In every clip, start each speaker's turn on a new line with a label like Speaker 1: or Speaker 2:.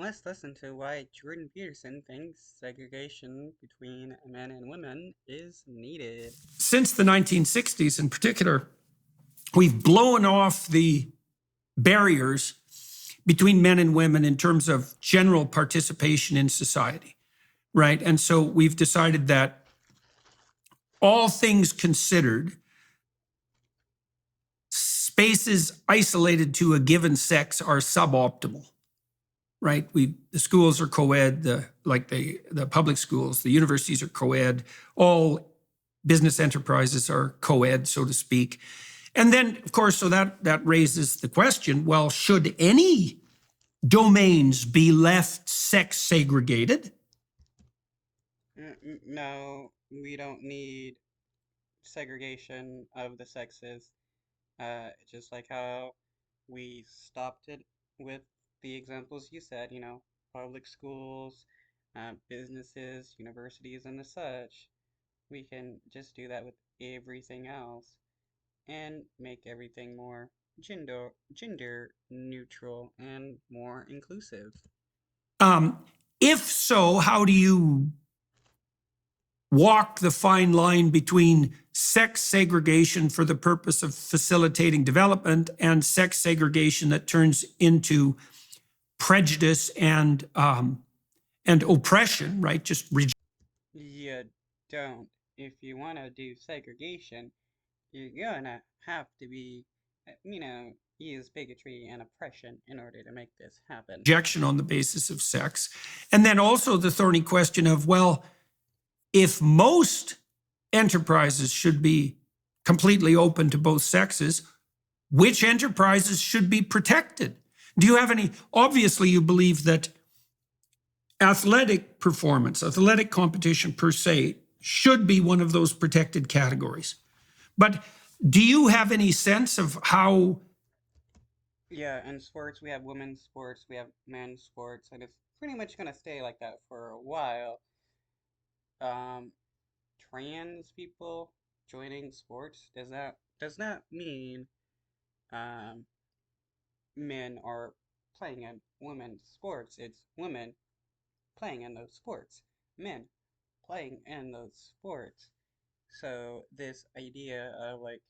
Speaker 1: Let's listen to why Jordan Peterson thinks segregation between men and women is needed.
Speaker 2: Since the 1960s in particular, we've blown off the barriers between men and women in terms of general participation in society, right? And so we've decided that all things considered, spaces isolated to a given sex are suboptimal, right? The schools are co-ed, the public schools, the universities are co-ed, all business enterprises are co-ed, so to speak. And then, of course, so that raises the question, well, should any domains be left sex segregated?
Speaker 1: No, we don't need segregation of the sexes. Just like how we stopped it with the examples you said, public schools, businesses, universities, and the such. We can just do that with everything else and make everything more gender neutral and more inclusive.
Speaker 2: Um, if so, how do you walk the fine line between sex segregation for the purpose of facilitating development and sex segregation that turns into prejudice and oppression, right?
Speaker 1: You don't. If you want to do segregation, you're gonna have to be, use bigotry and oppression in order to make this happen.
Speaker 2: Rejection on the basis of sex. And then also the thorny question of, well, if most enterprises should be completely open to both sexes, which enterprises should be protected? Do you have any? Obviously, you believe that athletic performance, athletic competition per se, should be one of those protected categories. But do you have any sense of how?
Speaker 1: Yeah, in sports, we have women's sports, we have men's sports, and it's pretty much gonna stay like that for a while. Um, Trans people joining sports does not mean um men are playing in women's sports. It's women playing in those sports, men playing in those sports. So this idea of like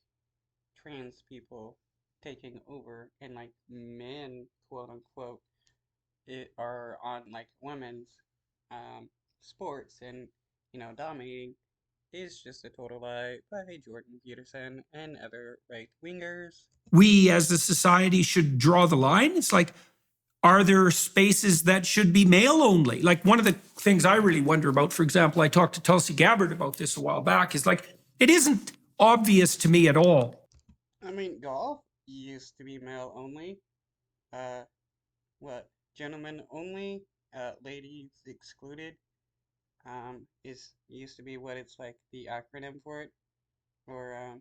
Speaker 1: trans people taking over and like men, quote unquote, are on like women's um, sports and dominating is just a total lie by Jordan Peterson and other right wingers.
Speaker 2: We as a society should draw the line? It's like, are there spaces that should be male only? Like one of the things I really wonder about, for example, I talked to Tulsi Gabbard about this a while back, is like, it isn't obvious to me at all.
Speaker 1: I mean, golf used to be male only. Uh, what? Gentlemen only. Ladies excluded. Is used to be what it's like the acronym for it, or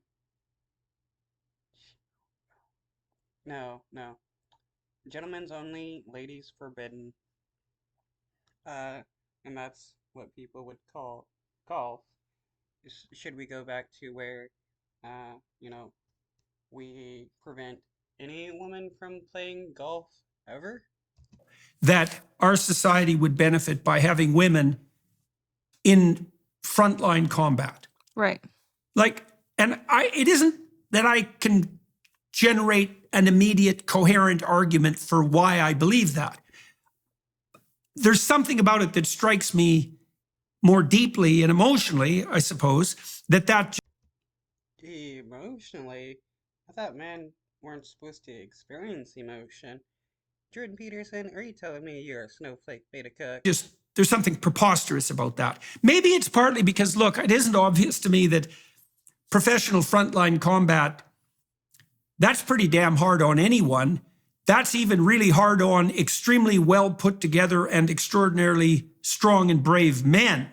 Speaker 1: no, gentlemen's only, ladies forbidden. Uh, and that's what people would call golf. Should we go back to where, uh, you know, we prevent any woman from playing golf ever?
Speaker 2: That our society would benefit by having women in frontline combat.
Speaker 3: Right.
Speaker 2: Like, and it isn't that I can generate an immediate coherent argument for why I believe that. There's something about it that strikes me more deeply and emotionally, I suppose, that
Speaker 1: Emotionally, I thought men weren't supposed to experience emotion. Jordan Peterson, are you telling me you're a snowflake beta cuck?
Speaker 2: just there's something preposterous about that. Maybe it's partly because, look, it isn't obvious to me that professional frontline combat, that's pretty damn hard on anyone. That's even really hard on extremely well put together and extraordinarily strong and brave men.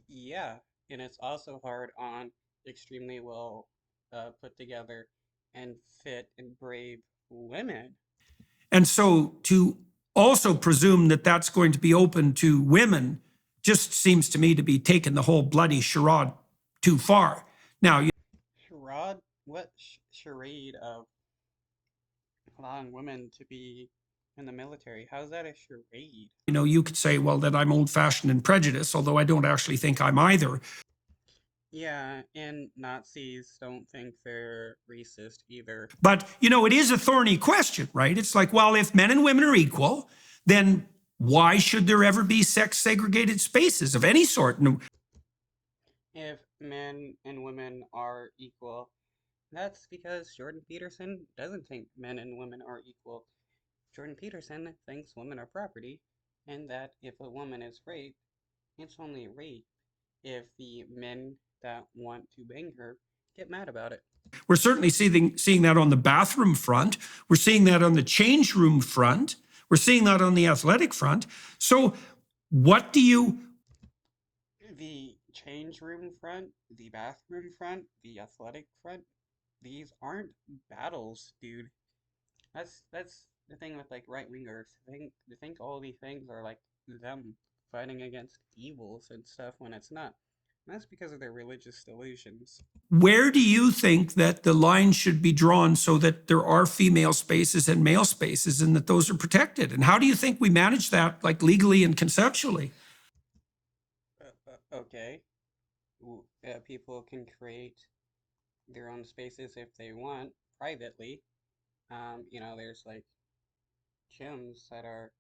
Speaker 1: Yeah, and it's also hard on extremely well put together and fit and brave women.
Speaker 2: And so to also presume that that's going to be open to women just seems to me to be taking the whole bloody charade too far. Now,
Speaker 1: Charade? What charade of allowing women to be in the military. How's that a charade?
Speaker 2: You could say, well, that I'm old fashioned and prejudiced, although I don't actually think I'm either.
Speaker 1: Yeah, and Nazis don't think they're racist either.
Speaker 2: But, it is a thorny question, right? It's like, well, if men and women are equal, then why should there ever be sex segregated spaces of any sort?
Speaker 1: If men and women are equal, that's because Jordan Peterson doesn't think men and women are equal. Jordan Peterson thinks women are property, and that if a woman is raped, it's only rape if the men that want to bang her get mad about it.
Speaker 2: We're certainly seeing that on the bathroom front. We're seeing that on the change room front. We're seeing that on the athletic front. So, what do you.
Speaker 1: The change room front, the bathroom front, the athletic front, these aren't battles, dude. That's the thing with like right wingers. They think all these things are like them fighting against evils and stuff when it's not. And that's because of their religious delusions.
Speaker 2: Where do you think that the line should be drawn so that there are female spaces and male spaces and that those are protected? And how do you think we manage that, like legally and conceptually?
Speaker 1: Okay, people can create their own spaces if they want privately. There's like gyms that are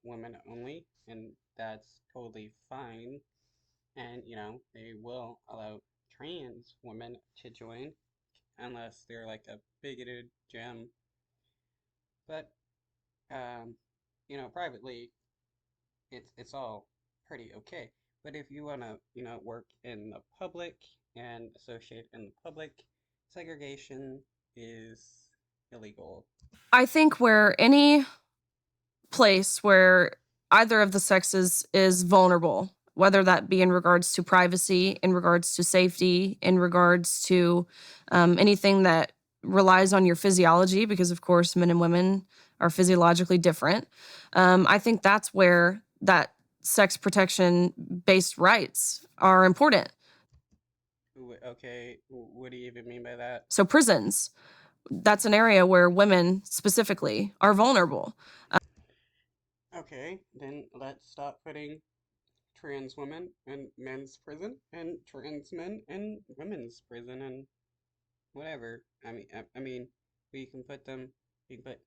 Speaker 1: women only, and that's totally fine. And they will allow trans women to join unless they're like a bigoted gym. But privately, it's all pretty okay. But if you wanna work in the public and associate in the public, segregation is illegal.
Speaker 3: I think where any place where either of the sexes is vulnerable, whether that be in regards to privacy, in regards to safety, in regards to anything that relies on your physiology, because of course men and women are physiologically different. I think that's where that sex protection based rights are important.
Speaker 1: Okay, what do you even mean by that?
Speaker 3: So prisons, that's an area where women specifically are vulnerable.
Speaker 1: Okay, then let's stop putting trans women in men's prison and trans men in women's prison and whatever. I mean, we can put them. We can put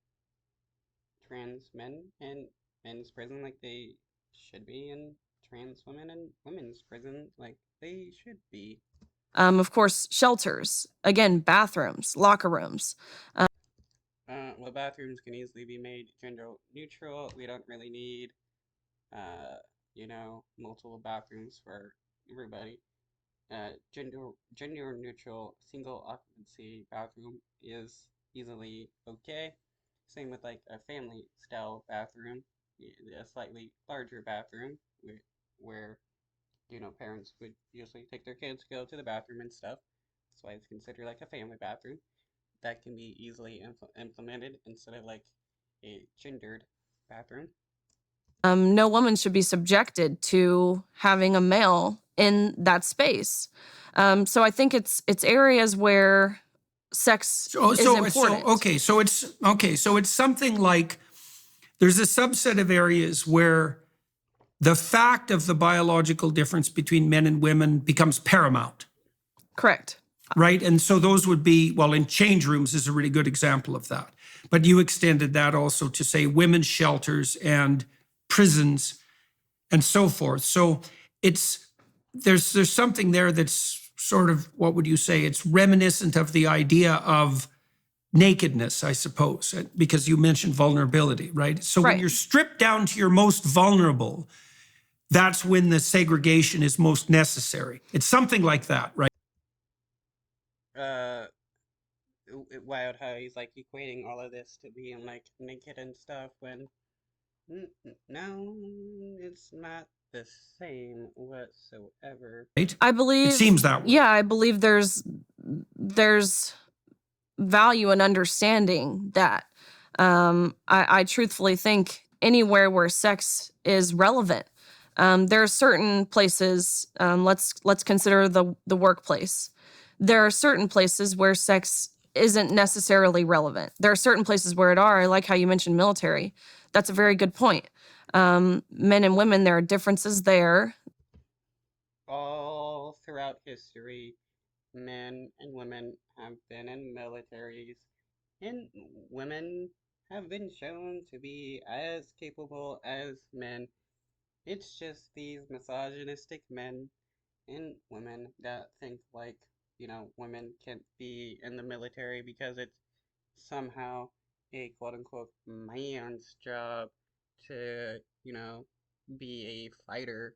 Speaker 1: trans men in men's prison like they should be, and trans women in women's prison like they should be.
Speaker 3: Of course, shelters, again, bathrooms, locker rooms.
Speaker 1: Well, bathrooms can easily be made gender neutral. We don't really need, multiple bathrooms for everybody. Gender neutral single occupancy bathroom is easily okay. Same with like a family style bathroom, a slightly larger bathroom where parents would usually take their kids to go to the bathroom and stuff. That's why it's considered like a family bathroom. That can be easily implemented instead of like a gendered bathroom.
Speaker 3: No woman should be subjected to having a male in that space. So I think it's areas where sex is important.
Speaker 2: So it's something like there's a subset of areas where the fact of the biological difference between men and women becomes paramount.
Speaker 3: Correct.
Speaker 2: Right. And so those would be, well, in change rooms is a really good example of that. But you extended that also to say women's shelters and prisons and so forth. So there's something there that's sort of, what would you say? It's reminiscent of the idea of nakedness, I suppose, because you mentioned vulnerability, right? So when you're stripped down to your most vulnerable, that's when the segregation is most necessary. It's something like that, right?
Speaker 1: Uh, Wild how he's like equating all of this to being like naked and stuff when no, it's not the same whatsoever.
Speaker 2: Right?
Speaker 3: I believe
Speaker 2: it seems that way.
Speaker 3: Yeah, I believe there's value in understanding that. I truthfully think anywhere where sex is relevant. There are certain places. Let's consider the workplace. There are certain places where sex isn't necessarily relevant. There are certain places where it are. I like how you mentioned military. That's a very good point. Men and women, there are differences there.
Speaker 1: All throughout history, men and women have been in militaries, and women have been shown to be as capable as men. It's just these misogynistic men and women that think like, women can't be in the military because it's somehow a quote unquote man's job to, be a fighter.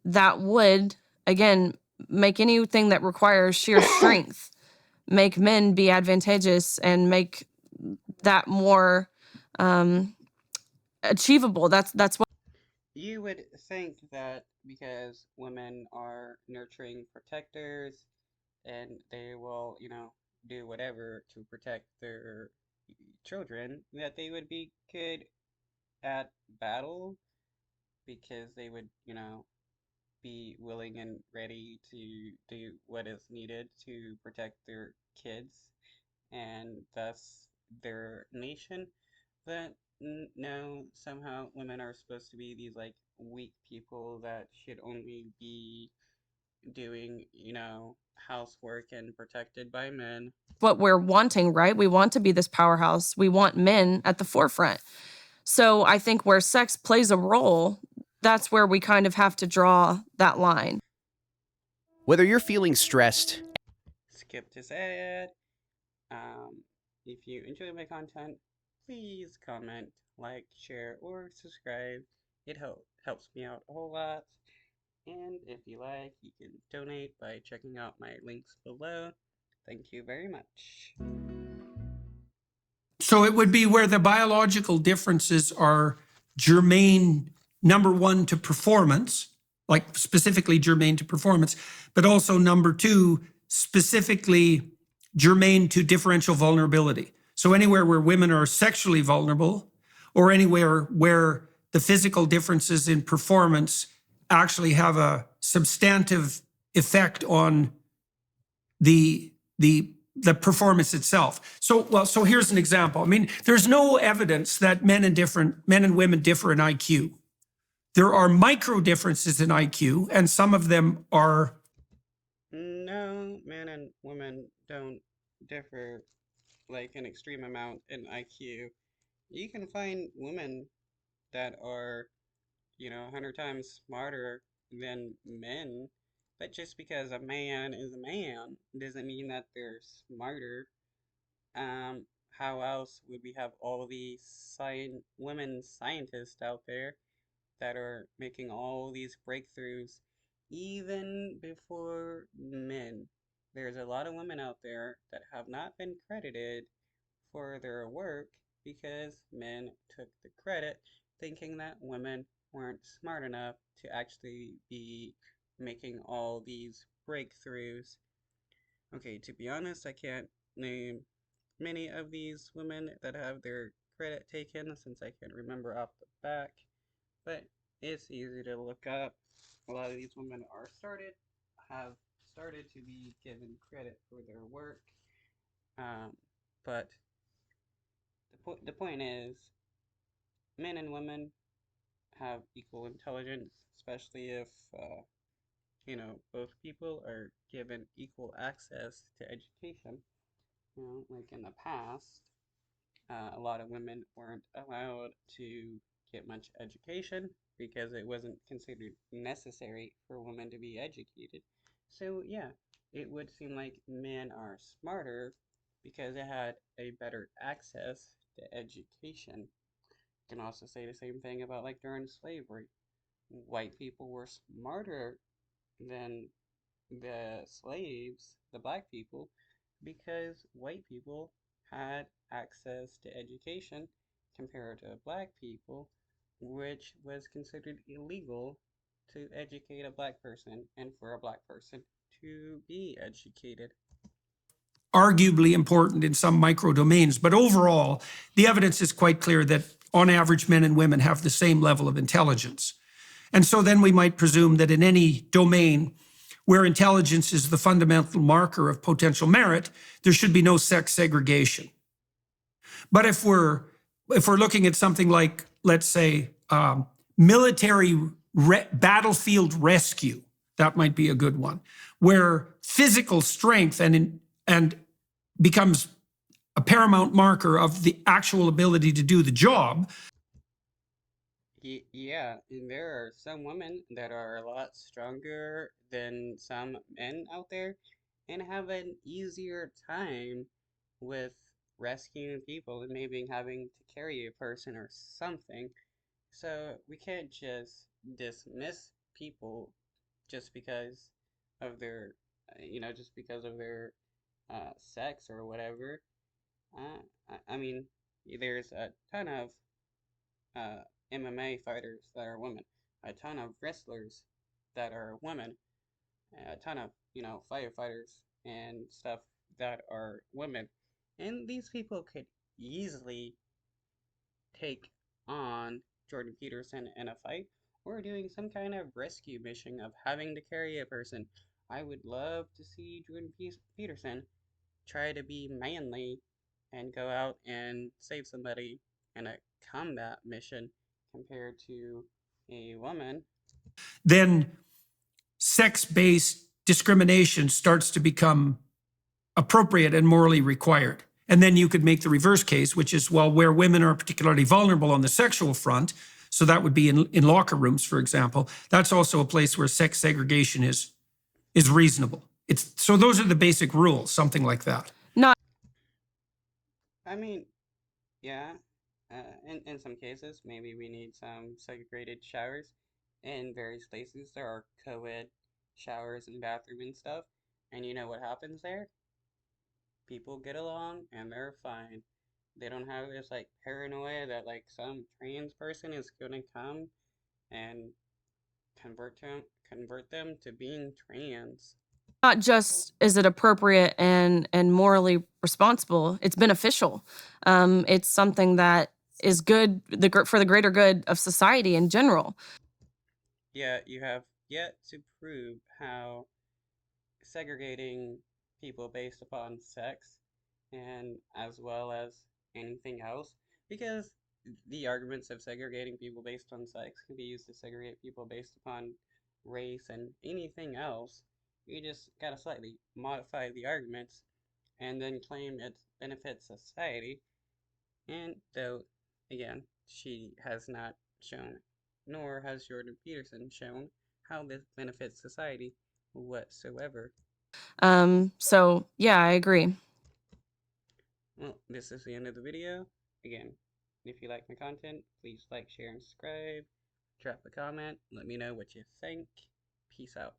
Speaker 3: That would, again, make anything that requires sheer strength make men be advantageous and make that more um, achievable. That's what.
Speaker 1: You would think that because women are nurturing protectors and they will, do whatever to protect their children, that they would be good at battle because they would, be willing and ready to do what is needed to protect their kids and thus their nation. But no, somehow women are supposed to be these like weak people that should only be doing, housework and protected by men.
Speaker 3: What we're wanting, right? We want to be this powerhouse. We want men at the forefront. So I think where sex plays a role, that's where we kind of have to draw that line.
Speaker 4: Whether you're feeling stressed,
Speaker 1: Skip this ad. If you enjoy my content, please comment, like, share, or subscribe. It helps me out a whole lot. And if you like, you can donate by checking out my links below. Thank you very much.
Speaker 2: So it would be where the biological differences are germane, number one, to performance, like specifically germane to performance, but also number two, specifically germane to differential vulnerability. So anywhere where women are sexually vulnerable, or anywhere where the physical differences in performance actually have a substantive effect on the performance itself. So here's an example. I mean, there's no evidence that men and women differ in IQ. There are micro differences in IQ, and some of them are.
Speaker 1: No, men and women don't differ like an extreme amount in IQ. You can find women that are, 100 times smarter than men, but just because a man is a man doesn't mean that they're smarter. How else would we have all these women scientists out there that are making all these breakthroughs even before men? There's a lot of women out there that have not been credited for their work because men took the credit, thinking that women weren't smart enough to actually be making all these breakthroughs. Okay, to be honest, I can't name many of these women that have their credit taken since I can't remember off the back, but it's easy to look up. A lot of these women have started to be given credit for their work. But the point is, men and women have equal intelligence, especially if both people are given equal access to education. Like in the past, a lot of women weren't allowed to get much education because it wasn't considered necessary for women to be educated. So yeah, it would seem like men are smarter because they had a better access to education. You can also say the same thing about like during slavery. White people were smarter than the slaves, the black people, because white people had access to education compared to black people, which was considered illegal to educate a black person and for a black person to be educated.
Speaker 2: Arguably important in some micro domains, but overall, the evidence is quite clear that on average, men and women have the same level of intelligence. And so then we might presume that in any domain where intelligence is the fundamental marker of potential merit, there should be no sex segregation. But if we're looking at something like, let's say, military battlefield rescue, that might be a good one, where physical strength and becomes a paramount marker of the actual ability to do the job.
Speaker 1: Yeah, and there are some women that are a lot stronger than some men out there and have an easier time with rescuing people and maybe having to carry a person or something. So we can't just dismiss people just because of their, just because of their sex or whatever. I mean, there's a ton of uh, MMA fighters that are women, a ton of wrestlers that are women, a ton of, firefighters and stuff that are women. And these people could easily take on Jordan Peterson in a fight or doing some kind of rescue mission of having to carry a person. I would love to see Jordan Peterson try to be manly and go out and save somebody in a combat mission compared to a woman.
Speaker 2: Then sex-based discrimination starts to become appropriate and morally required. And then you could make the reverse case, which is, well, where women are particularly vulnerable on the sexual front, so that would be in locker rooms, for example, that's also a place where sex segregation is reasonable. So those are the basic rules, something like that.
Speaker 3: Not
Speaker 1: I mean, yeah, in some cases, maybe we need some segregated showers. In various places, there are co-ed showers and bathroom and stuff. And you know what happens there? People get along and they're fine. They don't have this like paranoia that like some trans person is gonna come and convert them to being trans.
Speaker 3: not just is it appropriate and morally responsible, it's beneficial. It's something that is good for the greater good of society in general.
Speaker 1: Yet you have yet to prove how segregating people based upon sex and as well as anything else, because the arguments of segregating people based on sex can be used to segregate people based upon race and anything else. You just gotta slightly modify the arguments and then claim it benefits society. And though, again, she has not shown, nor has Jordan Peterson shown, how this benefits society whatsoever.
Speaker 3: So yeah, I agree.
Speaker 1: Well, this is the end of the video. Again, if you like my content, please like, share, and subscribe. Drop a comment. Let me know what you think. Peace out.